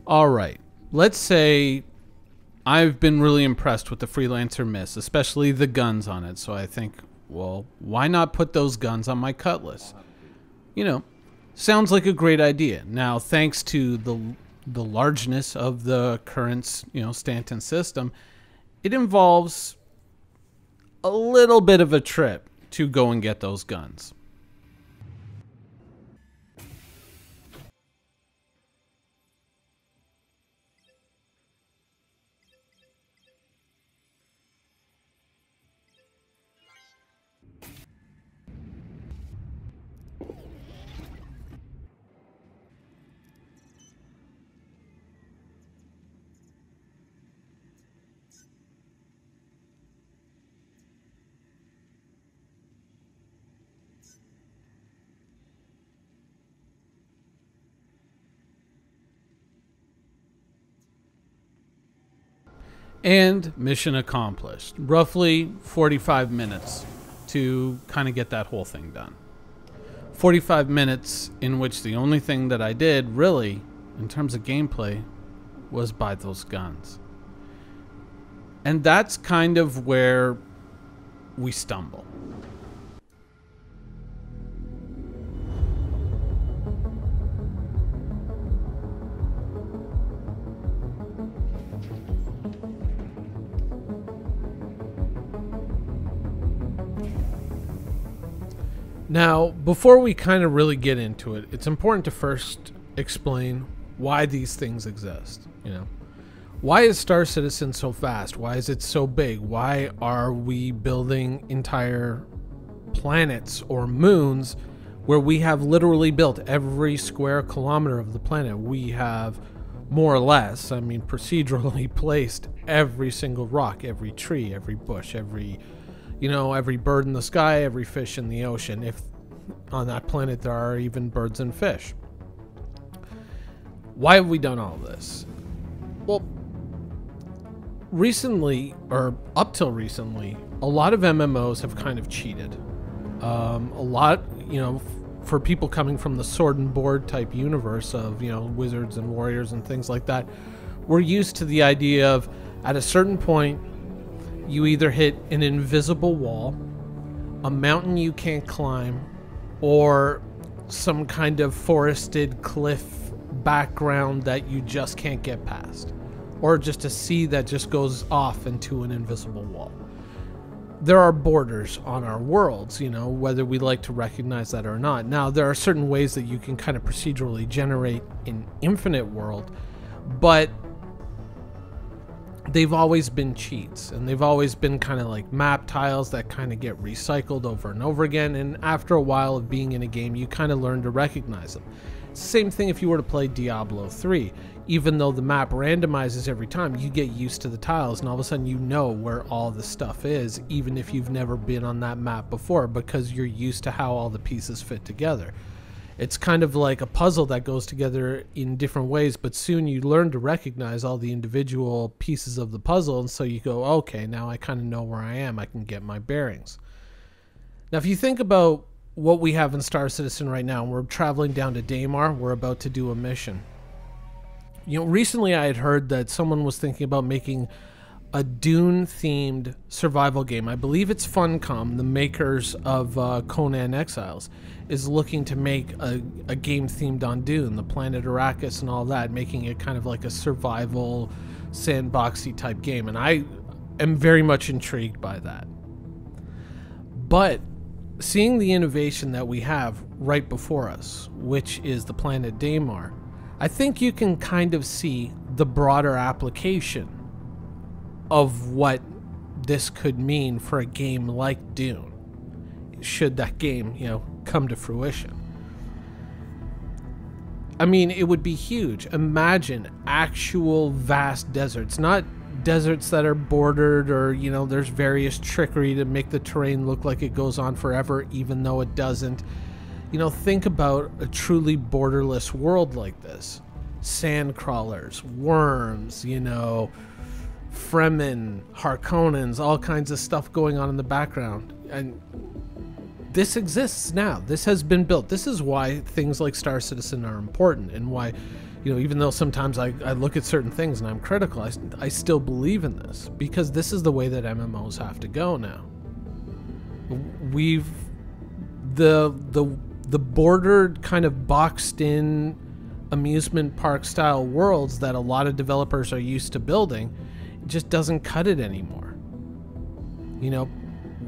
All right. Let's say I've been really impressed with the Freelancer Miss, especially the guns on it. So I think, well, why not put those guns on my Cutlass? You know, sounds like a great idea. Now, thanks to the largeness of the current, Stanton system, it involves a little bit of a trip to go and get those guns. And mission accomplished. Roughly 45 minutes to kind of get that whole thing done. 45 minutes in which the only thing that I did, really, in terms of gameplay, was buy those guns. And that's kind of where we stumble. Now, before we kind of really get into it, it's important to first explain why these things exist. Why is Star Citizen so fast? Why is it so big? Why are we building entire planets or moons where we have literally built every square kilometer of the planet? We have more or less, procedurally placed every single rock, every tree, every bush, every bird in the sky, every fish in the ocean, if on that planet there are even birds and fish. Why have we done all this? Well, recently, or up till recently, a lot of MMOs have kind of cheated. A lot, for people coming from the sword and board type universe of, wizards and warriors and things like that, we're used to the idea of, at a certain point, you either hit an invisible wall, a mountain you can't climb, or some kind of forested cliff background that you just can't get past, or just a sea that just goes off into an invisible wall. There are borders on our worlds, whether we like to recognize that or not. Now, there are certain ways that you can kind of procedurally generate an infinite world, but they've always been cheats, and they've always been kind of like map tiles that kind of get recycled over and over again, and after a while of being in a game, you kind of learn to recognize them. Same thing if you were to play Diablo 3. Even though the map randomizes every time, you get used to the tiles, and all of a sudden you know where all the stuff is, even if you've never been on that map before, because you're used to how all the pieces fit together. It's kind of like a puzzle that goes together in different ways, but soon you learn to recognize all the individual pieces of the puzzle, and so you go, okay, now I kind of know where I am. I can get my bearings. Now, if you think about what we have in Star Citizen right now, we're traveling down to Daymar. We're about to do a mission. Recently I had heard that someone was thinking about making a Dune-themed survival game. I believe it's Funcom, the makers of Conan Exiles, is looking to make a game themed on Dune, the planet Arrakis and all that, making it kind of like a survival sandboxy type game, and I am very much intrigued by that. But seeing the innovation that we have right before us, which is the planet Daymar, I think you can kind of see the broader application of what this could mean for a game like Dune, should that game, come to fruition. It would be huge. Imagine actual vast deserts, not deserts that are bordered or, there's various trickery to make the terrain look like it goes on forever, even though it doesn't. Think about a truly borderless world like this. Sand crawlers, worms, Fremen, Harkonnens, all kinds of stuff going on in the background. And this exists now. This has been built. This is why things like Star Citizen are important, and why, You know, even though sometimes I look at certain things and I'm critical, I still believe in this because this is the way that MMOs have to go now. We've the bordered, kind of boxed in amusement park style worlds that a lot of developers are used to building, it just doesn't cut it anymore. You know,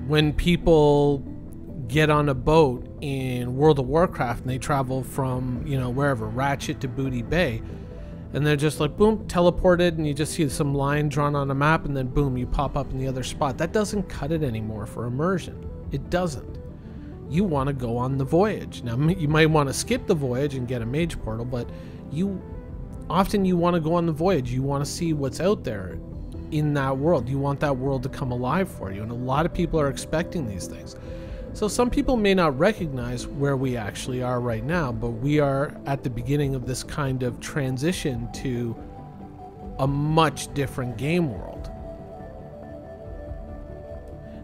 when people get on a boat in World of Warcraft and they travel from, you know, wherever, Ratchet to Booty Bay, and they're just like, boom, teleported, and you just see some line drawn on a map, and then boom, you pop up in the other spot. That doesn't cut it anymore for immersion. It doesn't. You want to go on the voyage. Now, you might want to skip the voyage and get a mage portal, but you want to go on the voyage. You want to see what's out there in that world. You want that world to come alive for you, and a lot of people are expecting these things. So some people may not recognize where we actually are right now, but we are at the beginning of this kind of transition to a much different game world.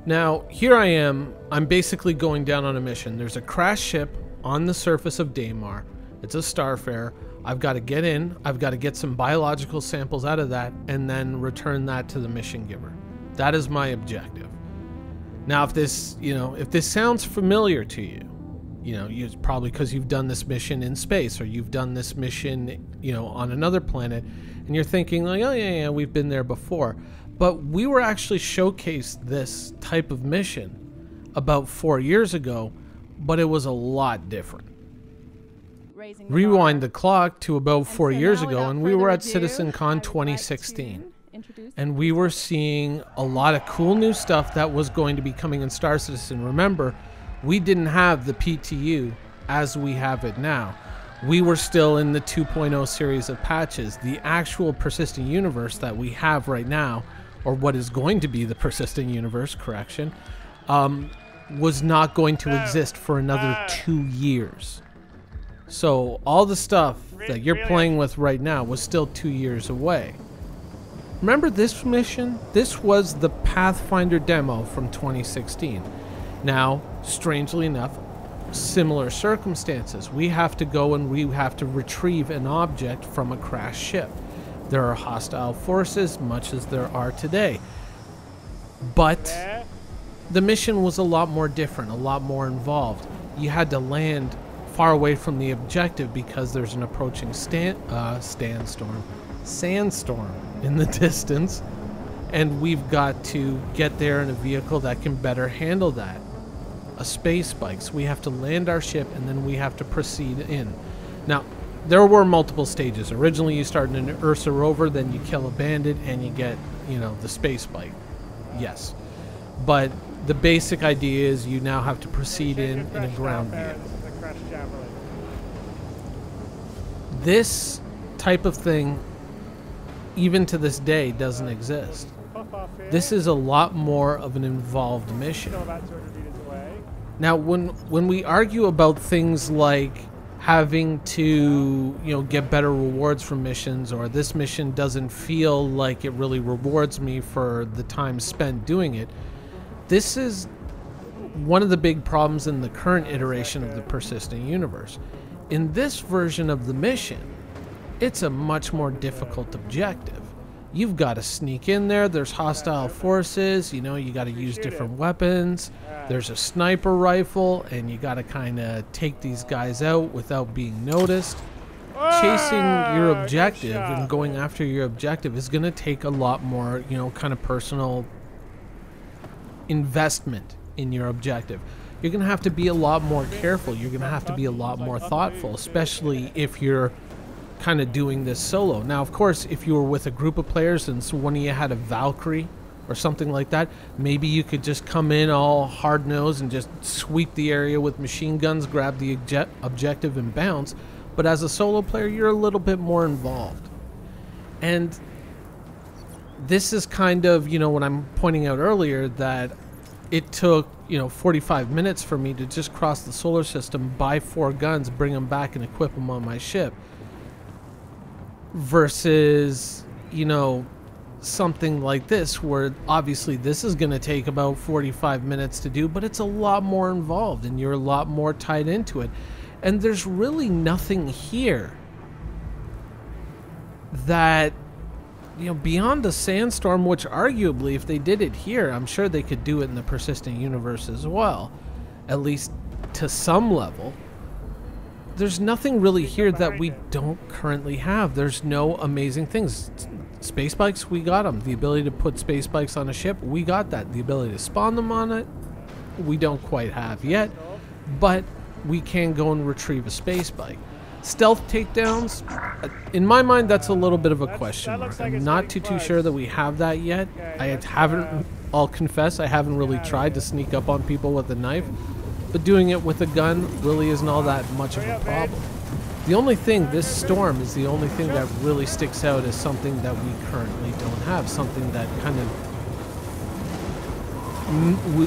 Now, here I am. I'm basically going down on a mission. There's a crashed ship on the surface of Daymar. It's a starfare. I've got to get in. I've got to get some biological samples out of that and then return that to the mission giver. That is my objective. Now, if this sounds familiar to you, it's probably because you've done this mission in space, or you've done this mission, on another planet, and you're thinking like, oh yeah, we've been there before. But we were actually showcased this type of mission about 4 years ago, but it was a lot different. Rewind the clock to about 4 years ago, and we were at CitizenCon 2016. And we were seeing a lot of cool new stuff that was going to be coming in Star Citizen. Remember, we didn't have the PTU as we have it now. We were still in the 2.0 series of patches. The actual persistent universe that we have right now, or what is going to be the persistent universe, was not going to exist for another 2 years. So all the stuff that you're playing with right now was still 2 years away. Remember this mission? This was the Pathfinder demo from 2016. Now, strangely enough, similar circumstances. We have to go and we have to retrieve an object from a crashed ship. There are hostile forces, much as there are today. But the mission was a lot more different, a lot more involved. You had to land far away from the objective because there's an approaching sandstorm in the distance, and we've got to get there in a vehicle that can better handle that. A space bike. So we have to land our ship and then we have to proceed in. Now, there were multiple stages. Originally, you start in an Ursa rover, then you kill a bandit, and you get, the space bike. Yes. But the basic idea is you now have to proceed in a ground vehicle. This type of thing, even to this day, doesn't exist. This is a lot more of an involved mission. Now, when we argue about things like having to, get better rewards from missions, or this mission doesn't feel like it really rewards me for the time spent doing it, this is one of the big problems in the current iteration of the persistent universe. In this version of the mission, it's a much more difficult objective. You've got to sneak in there. There's hostile forces. You got to use different weapons. There's a sniper rifle, and you got to kind of take these guys out without being noticed. Chasing your objective and going after your objective is going to take a lot more, kind of personal investment in your objective. You're going to have to be a lot more careful. You're going to have to be a lot more thoughtful, especially if you're kind of doing this solo. Now, of course, if you were with a group of players and so one of you had a Valkyrie or something like that, maybe you could just come in all hard-nosed and just sweep the area with machine guns, grab the objective and bounce. But as a solo player, you're a little bit more involved. And this is kind of, what I'm pointing out earlier, that it took, 45 minutes for me to just cross the solar system, buy 4 guns, bring them back and equip them on my ship. Versus, something like this, where obviously this is going to take about 45 minutes to do, but it's a lot more involved and you're a lot more tied into it. And there's really nothing here that, you know, beyond a sandstorm, which arguably if they did it here, I'm sure they could do it in the persistent universe as well, at least to some level. There's nothing really here that we don't currently have. There's no amazing things. Space bikes, we got them. The ability to put space bikes on a ship, we got that. The ability to spawn them on it, we don't quite have yet, but we can go and retrieve a space bike. Stealth takedowns, in my mind, that's a little bit of a question mark. I'm not too sure that we have that yet. I haven't, I'll confess, I haven't really tried to sneak up on people with a knife, but doing it with a gun really isn't all that much of a problem. The only thing, this storm is the only thing that really sticks out as something that we currently don't have, something that kind of we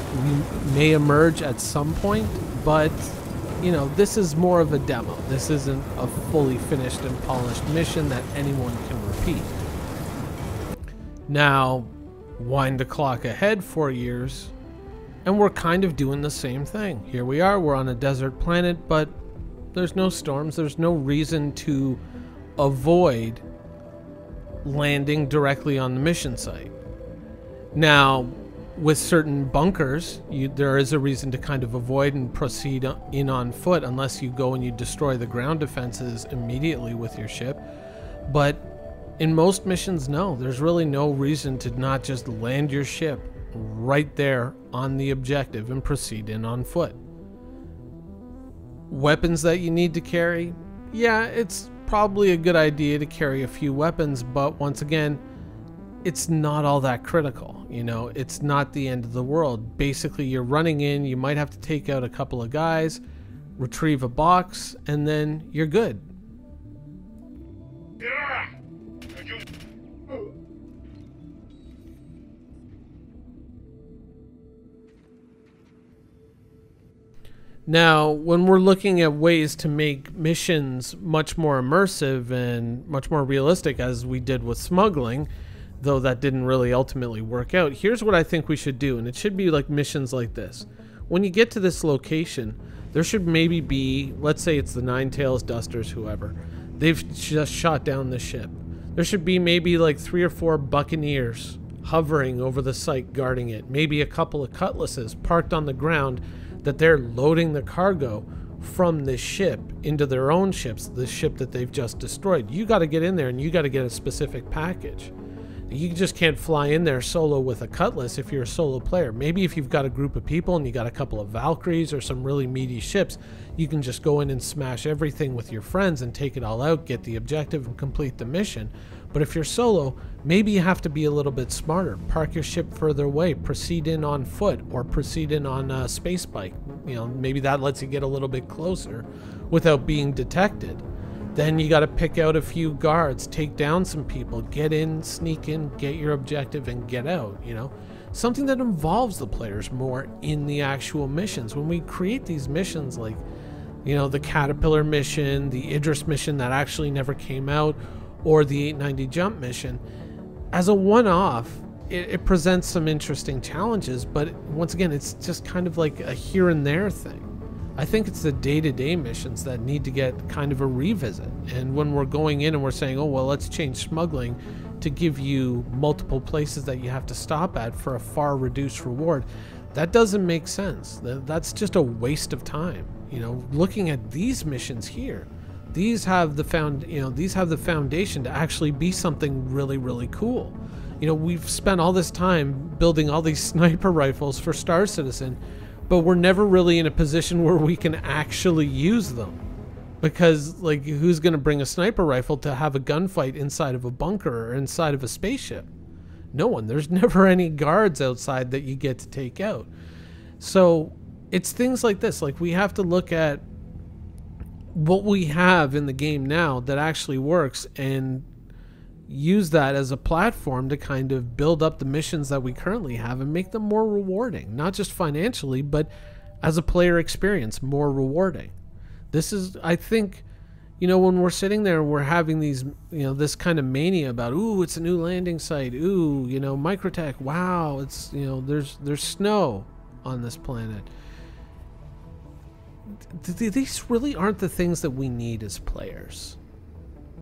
may emerge at some point, but you know, this is more of a demo. This isn't a fully finished and polished mission that anyone can repeat. Now, wind the clock ahead 4 years, and we're kind of doing the same thing. Here we are, we're on a desert planet, but there's no storms. There's no reason to avoid landing directly on the mission site. Now, with certain bunkers, there is a reason to kind of avoid and proceed in on foot unless you go and you destroy the ground defenses immediately with your ship. But in most missions, no. There's really no reason to not just land your ship right there on the objective and proceed in on foot. Weapons that you need to carry, yeah, it's probably a good idea to carry a few weapons, but once again, it's not all that critical. You know, it's not the end of the world. Basically, you're running in, you might have to take out a couple of guys, retrieve a box, and then you're good. Now, when we're looking at ways to make missions much more immersive and much more realistic, as we did with smuggling, though that didn't really ultimately work out, here's what I think we should do, and it should be like missions like this. When you get to this location, there should maybe be, let's say it's the Ninetails, Dusters, whoever. They've just shot down the ship. There should be maybe like 3 or 4 Buccaneers hovering over the site guarding it. Maybe a couple of Cutlasses parked on the ground that they're loading the cargo from this ship into their own ships, the ship that they've just destroyed. You got to get in there and you got to get a specific package. You just can't fly in there solo with a Cutlass if you're a solo player. Maybe if you've got a group of people and you got a couple of Valkyries or some really meaty ships, you can just go in and smash everything with your friends and take it all out, get the objective, and complete the mission. But if you're solo, maybe you have to be a little bit smarter. Park your ship further away, proceed in on foot, or proceed in on a space bike. You know, maybe that lets you get a little bit closer without being detected. Then you got to pick out a few guards, take down some people, get in, sneak in, get your objective, and get out, you know? Something that involves the players more in the actual missions. When we create these missions like, you know, the Caterpillar mission, the Idris mission that actually never came out, or the 890 jump mission, as a one-off, it presents some interesting challenges, but once again, it's just kind of like a here and there thing. I think it's the day-to-day missions that need to get kind of a revisit. And when we're going in and we're saying, oh, well, let's change smuggling to give you multiple places that you have to stop at for a far reduced reward, that doesn't make sense. That's just a waste of time. You know, looking at these missions here, these have the foundation to actually be something really, really cool. You know, we've spent all this time building all these sniper rifles for Star Citizen, but we're never really in a position where we can actually use them. Because, like, who's going to bring a sniper rifle to have a gunfight inside of a bunker or inside of a spaceship? No one. There's never any guards outside that you get to take out. So it's things like this. Like, we have to look at what we have in the game now that actually works and use that as a platform to kind of build up the missions that we currently have and make them more rewarding, not just financially, but as a player experience, more rewarding. This is, I think, you know, when we're sitting there and we're having these, you know, this kind of mania about, ooh, it's a new landing site, ooh, you know, Microtech, wow, it's, you know, there's snow on this planet. These really aren't the things that we need as players.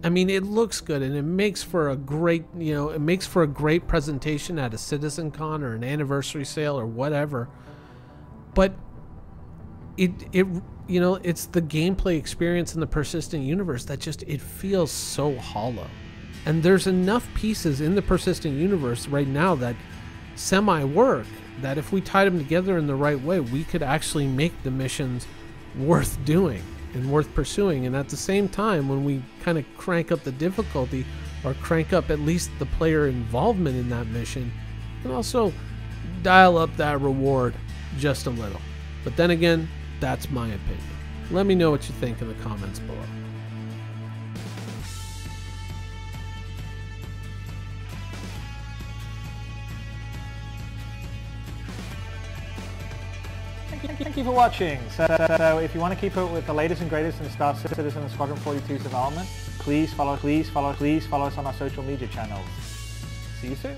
I mean, it looks good and it makes for a great, it makes for a great presentation at a CitizenCon or an anniversary sale or whatever. But it's the gameplay experience in the persistent universe that just, it feels so hollow. And there's enough pieces in the persistent universe right now that semi-work, that if we tied them together in the right way, we could actually make the missions worth doing and worth pursuing. And at the same time, when we kind of crank up the difficulty or crank up at least the player involvement in that mission, you can also dial up that reward just a little. But then again, that's my opinion. Let me know what you think in the comments below. Thank you for watching. So if you want to keep up with the latest and greatest in Star Citizen and Squadron 42's development, please follow us on our social media channels. See you soon.